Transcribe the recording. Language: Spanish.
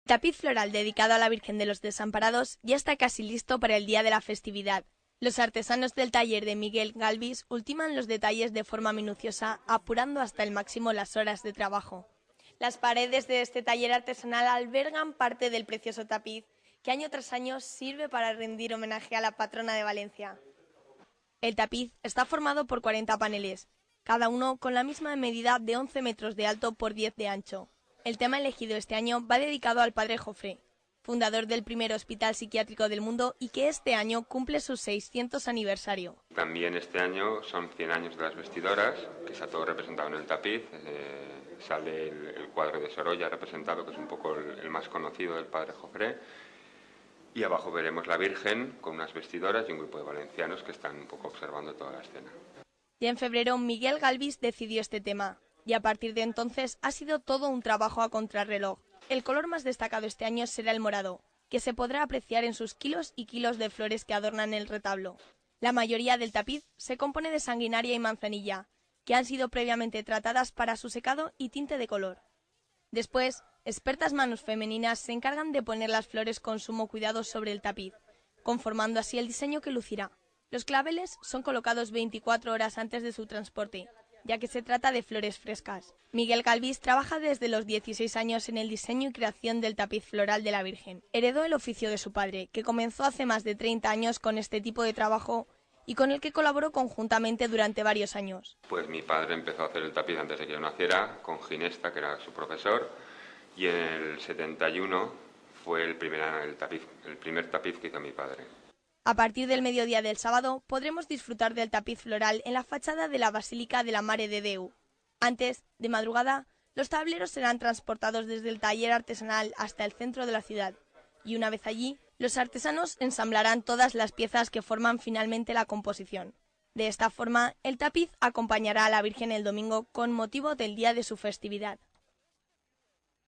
Tapiz floral dedicado a la Virgen de los Desamparados ya está casi listo para el día de la festividad. Los artesanos del taller de Miguel Galvis ultiman los detalles de forma minuciosa, apurando hasta el máximo las horas de trabajo. Las paredes de este taller artesanal albergan parte del precioso tapiz, que año tras año sirve para rendir homenaje a la patrona de Valencia. El tapiz está formado por 40 paneles, cada uno con la misma medida de 11 metros de alto por 10 de ancho. El tema elegido este año va dedicado al padre Jofré, fundador del primer hospital psiquiátrico del mundo y que este año cumple su 600 aniversario. También este año son 100 años de las vestidoras, que está todo representado en el tapiz. Sale el cuadro de Sorolla representado, que es un poco el más conocido del padre Jofré. Y abajo veremos la Virgen con unas vestidoras y un grupo de valencianos que están un poco observando toda la escena. Ya en febrero Miguel Galvis decidió este tema y a partir de entonces ha sido todo un trabajo a contrarreloj. El color más destacado este año será el morado, que se podrá apreciar en sus kilos y kilos de flores que adornan el retablo. La mayoría del tapiz se compone de sanguinaria y manzanilla, que han sido previamente tratadas para su secado y tinte de color. Después, expertas manos femeninas se encargan de poner las flores con sumo cuidado sobre el tapiz, conformando así el diseño que lucirá. Los claveles son colocados 24 horas antes de su transporte, ya que se trata de flores frescas. Miguel Galvis trabaja desde los 16 años en el diseño y creación del tapiz floral de la Virgen. Heredó el oficio de su padre, que comenzó hace más de 30 años con este tipo de trabajo y con el que colaboró conjuntamente durante varios años. Pues mi padre empezó a hacer el tapiz antes de que yo naciera, con Ginesta, que era su profesor, y en el 71 fue el primer tapiz que hizo mi padre. A partir del mediodía del sábado podremos disfrutar del tapiz floral en la fachada de la Basílica de la Mare de Déu. Antes, de madrugada, los tableros serán transportados desde el taller artesanal hasta el centro de la ciudad, y una vez allí, los artesanos ensamblarán todas las piezas que forman finalmente la composición. De esta forma, el tapiz acompañará a la Virgen el domingo con motivo del día de su festividad.